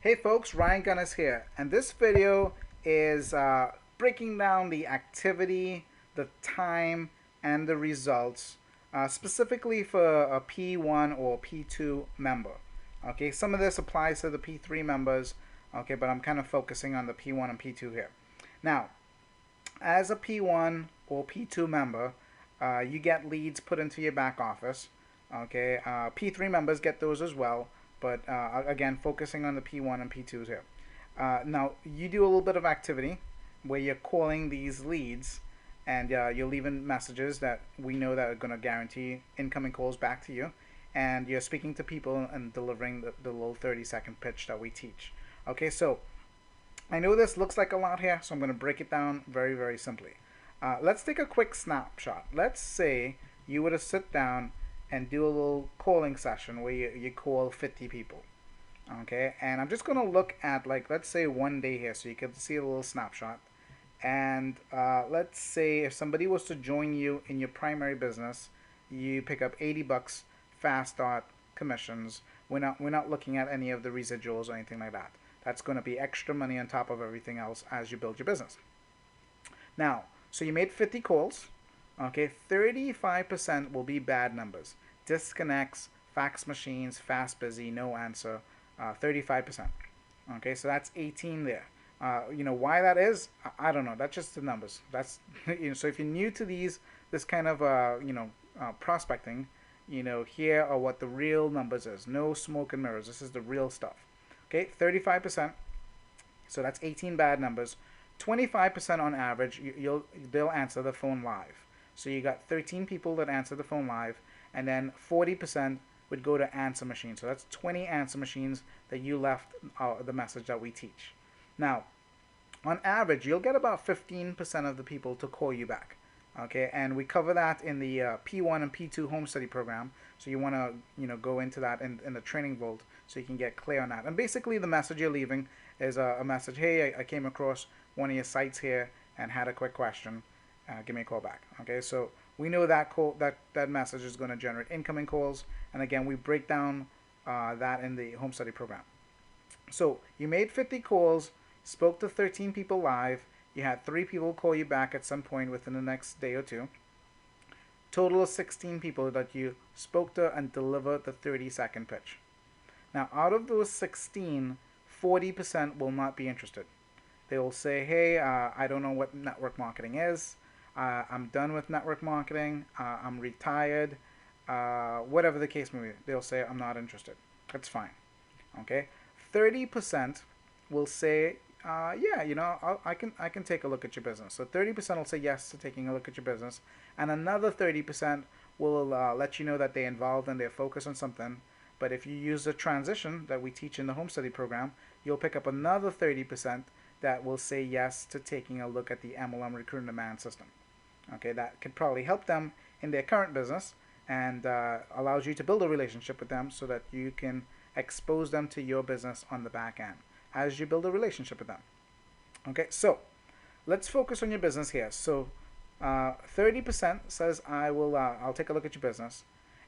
Hey folks, Ryan Gunness here, and this video is breaking down the activity, the time, and the results specifically for a P1 or P2 member. Okay, some of this applies to the P3 members, okay, but I'm kind of focusing on the P1 and P2 here. Now, as a P1 or P2 member, you get leads put into your back office. Okay, P3 members get those as well, but again, focusing on the P1 and P2s here. Now, you do a little bit of activity where you're calling these leads and you're leaving messages that we know that are going to guarantee incoming calls back to you. And you're speaking to people and delivering the little 30-second pitch that we teach. Okay, so I know this looks like a lot here, so I'm going to break it down very, very simply. Let's take a quick snapshot. Let's say you were to sit down and do a little calling session where you call 50 people. Okay, and I'm just going to look at, like, let's say one day here so you can see a little snapshot. And let's say if somebody was to join you in your primary business, you pick up 80 bucks fast start commissions. We're not looking at any of the residuals or anything like that. That's going to be extra money on top of everything else as you build your business. Now, so you made 50 calls. Okay, 35% will be bad numbers. Disconnects, fax machines, fast busy, no answer, 35%. Okay, so that's 18 there. Why that is, I don't know. That's just the numbers. That's so if you're new to this kind of prospecting, here are what the real numbers is. No smoke and mirrors. This is the real stuff. Okay, 35%. So that's 18 bad numbers. 25% on average, they'll answer the phone live. So you got 13 people that answer the phone live, and then 40% would go to answer machines. So that's 20 answer machines that you left the message that we teach. Now, on average, you'll get about 15% of the people to call you back. Okay, and we cover that in the P1 and P2 home study program. So you want to go into that in the training vault so you can get clear on that. And basically, the message you're leaving is a message. Hey, I came across one of your sites here and had a quick question. Give me a call back. Okay, so we know that message is going to generate incoming calls. And again, we break down that in the home study program. So you made 50 calls, spoke to 13 people live. You had 3 people call you back at some point within the next day or two. Total of 16 people that you spoke to and delivered the 30-second pitch. Now, out of those 16, 40% will not be interested. They will say, hey, I don't know what network marketing is. I'm done with network marketing. I'm retired. Whatever the case may be, they'll say, I'm not interested. That's fine. Okay? 30% will say, yeah, I can take a look at your business. So 30% will say yes to taking a look at your business, and another 30% will let you know that they're involved and they're focused on something. But if you use the transition that we teach in the home study program, you'll pick up another 30% that will say yes to taking a look at the MLM recruiting demand system. Okay, that could probably help them in their current business and allows you to build a relationship with them so that you can expose them to your business on the back end as you build a relationship with them. Okay, so let's focus on your business here. So 30% says I'll take a look at your business.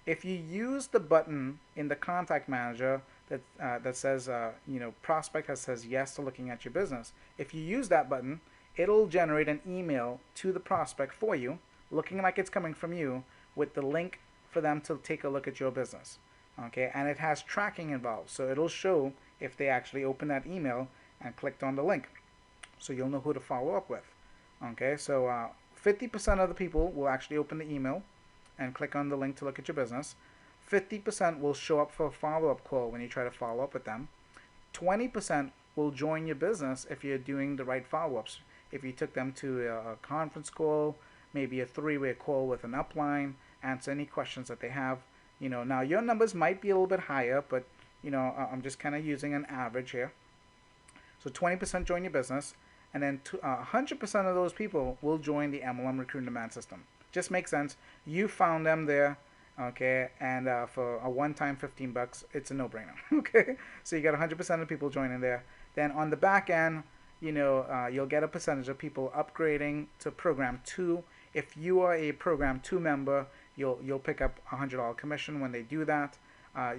If you use the button in the contact manager that says prospect says yes to looking at your business, if you use that button, it'll generate an email to the prospect for you, looking like it's coming from you, with the link for them to take a look at your business. Okay, and it has tracking involved, so it'll show if they actually open that email and clicked on the link, so you'll know who to follow up with. Okay, so 50% of the people will actually open the email and click on the link to look at your business. 50% will show up for a follow-up call when you try to follow up with them. 20% will join your business if you're doing the right follow-ups. If you took them to a conference call, maybe a 3-way call with an upline, answer any questions that they have. Now your numbers might be a little bit higher, but I'm just kind of using an average here. So 20% join your business, and then 100% of those people will join the MLM recruiting demand system. Just makes sense. You found them there, okay, and for a one-time 15 bucks, it's a no-brainer. Okay, so you got 100% of people joining there. Then on the back end, you'll get a percentage of people upgrading to program 2. If you are a program 2 member, you'll pick up $100 commission when they do that.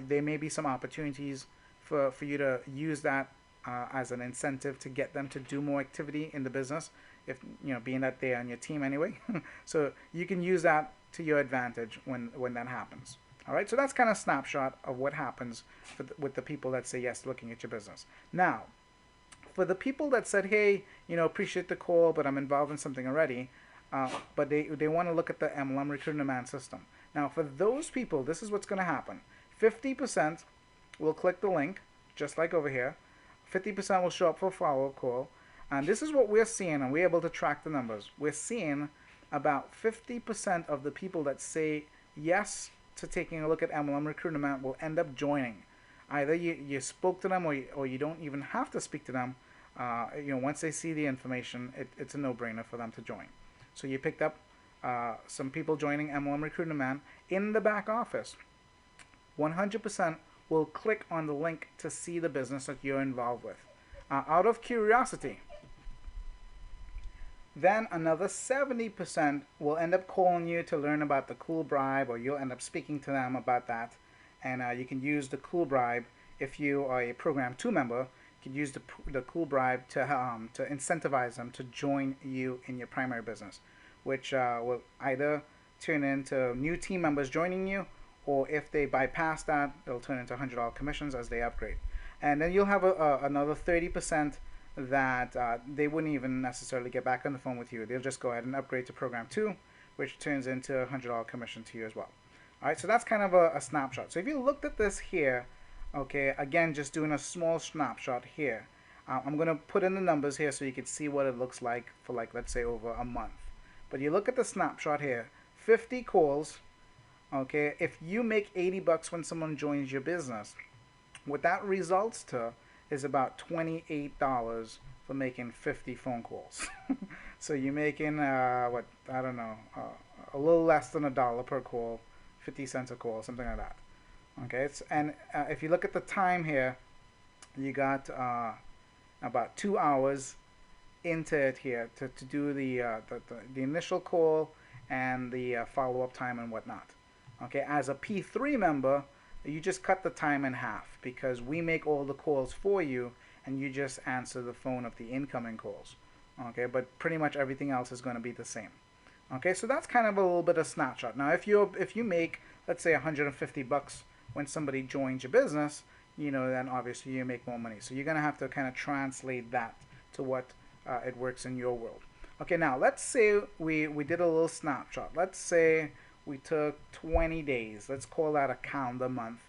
There may be some opportunities for you to use that as an incentive to get them to do more activity in the business, if being that they're on your team anyway. So you can use that to your advantage when that happens. All right, so that's kind of a snapshot of what happens with the people that say yes to looking at your business. Now, for the people that said, hey, appreciate the call, but I'm involved in something already, but they want to look at the MLM Recruit Demand system. Now, for those people, this is what's going to happen. 50% will click the link, just like over here. 50% will show up for a follow-up call. And this is what we're seeing, and we're able to track the numbers. We're seeing about 50% of the people that say yes to taking a look at MLM Recruit Demand will end up joining. Either you spoke to them, or you don't even have to speak to them. Once they see the information, it's a no-brainer for them to join. So you picked up some people joining MLM Recruit Demand in the back office. 100% will click on the link to see the business that you're involved with, out of curiosity. Then another 70% will end up calling you to learn about the Cool Bribe, or you'll end up speaking to them about that. And you can use the Cool Bribe if you are a Program 2 member. You can use the Cool Bribe to incentivize them to join you in your primary business, which will either turn into new team members joining you, or if they bypass that, it'll turn into $100 commissions as they upgrade. And then you'll have another 30% that they wouldn't even necessarily get back on the phone with you. They'll just go ahead and upgrade to Program 2, which turns into a $100 commission to you as well. All right, so that's kind of a snapshot. So if you looked at this here, okay, again, just doing a small snapshot here. I'm going to put in the numbers here so you can see what it looks like for, like, let's say over a month. But you look at the snapshot here, 50 calls, okay, if you make $80 when someone joins your business, what that results to is about $28 for making 50 phone calls. So you're making, a little less than $1 per call, 50 cents a call, something like that. Okay, if you look at the time here, you got about 2 hours into it here to do the initial call and the follow-up time and whatnot. Okay, as a P3 member, you just cut the time in half, because we make all the calls for you and you just answer the phone of the incoming calls. Okay, but pretty much everything else is going to be the same. Okay, so that's kind of a little bit of snapshot. Now, if you make, let's say, $150 when somebody joins your business, then obviously you make more money. So you're going to have to kind of translate that to what it works in your world. Okay, now let's say we did a little snapshot. Let's say we took 20 days. Let's call that a calendar month,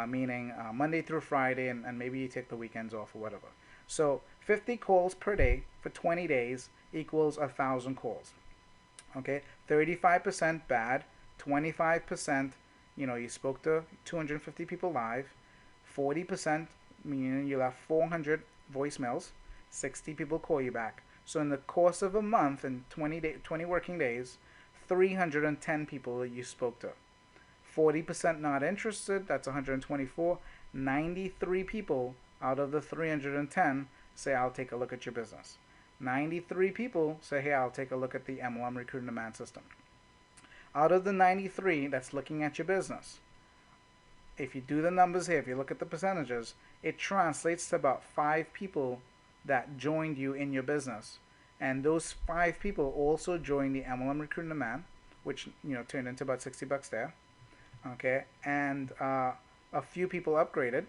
meaning Monday through Friday, and maybe you take the weekends off or whatever. So 50 calls per day for 20 days equals 1,000 calls. Okay, 35% bad, 25%, you spoke to 250 people live, 40%, meaning you'll have 400 voicemails, 60 people call you back. So in the course of a month, in 20 working days, 310 people that you spoke to. 40% not interested, that's 124. 93 people out of the 310 say, I'll take a look at your business. 93 people say, hey, I'll take a look at the MLM Recruit Demand system. Out of the 93 that's looking at your business, if you do the numbers here, if you look at the percentages, it translates to about 5 people that joined you in your business. And those 5 people also joined the MLM Recruit Demand, which turned into about $60 there. Okay, and a few people upgraded.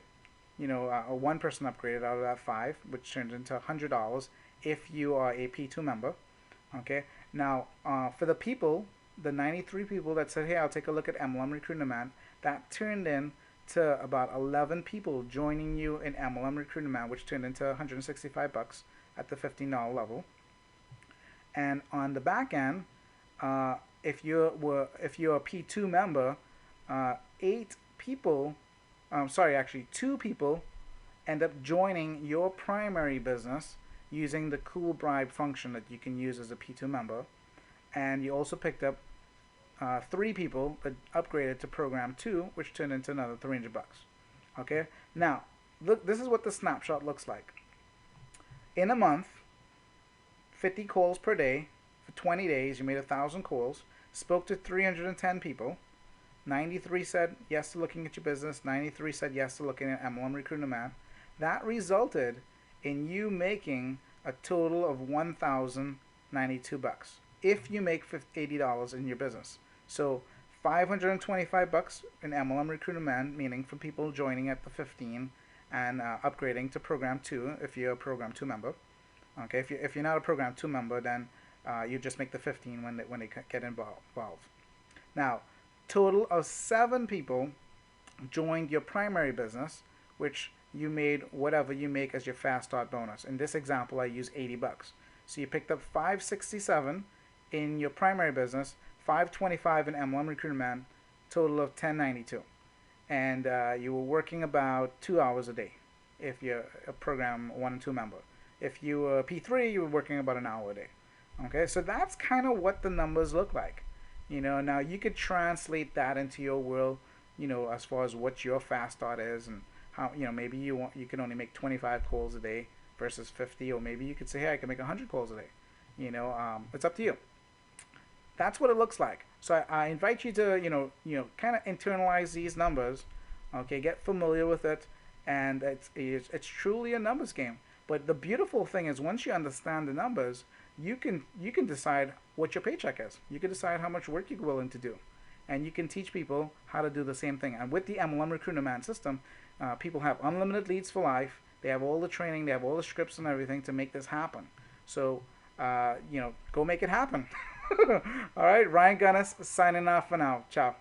One person upgraded out of that 5, which turned into $100 if you are a P2 member. Okay, now for the 93 people that said, hey, I'll take a look at MLM Recruit Demand, that turned in to about 11 people joining you in MLM Recruit Demand, which turned into $165 at the $15 level. And on the back end, if you're a P2 member, 2 people end up joining your primary business using the Cool Bribe function that you can use as a P2 member. And you also picked up 3 people that upgraded to Program 2, which turned into another $300. Okay, now look, this is what the snapshot looks like. In a month, 50 calls per day for 20 days, you made 1,000 calls, spoke to 310 people. 93 said yes to looking at your business. 93 said yes to looking at MLM Recruit Demand. That resulted in you making a total of $1,092 if you make $80 in your business. So $525 in MLM Recruiter Man, meaning for people joining at the 15 and upgrading to Program 2 if you're a Program 2 member. Okay, if you're not a Program 2 member, then you just make the 15 when they get involved. Now, total of 7 people joined your primary business, which you made whatever you make as your fast start bonus. In this example, I use $80. So you picked up 567 in your primary business, 525 in MLM Recruiter Man, total of 1092. And you were working about 2 hours a day if you're a program 1 and 2 member. If you were P3, you were working about an hour a day. Okay, so that's kind of what the numbers look like. Now you could translate that into your world, as far as what your fast start is and how, maybe you can only make 25 calls a day versus 50, or maybe you could say, hey, I can make 100 calls a day. It's up to you. That's what it looks like. So I invite you to, kind of internalize these numbers, okay, get familiar with it, and it's truly a numbers game. But the beautiful thing is, once you understand the numbers, you can decide what your paycheck is. You can decide how much work you're willing to do, and you can teach people how to do the same thing. And with the MLM Recruiter Man system, people have unlimited leads for life. They have all the training, they have all the scripts and everything to make this happen. So, go make it happen. All right, Ryan Gunness signing off for now. Ciao.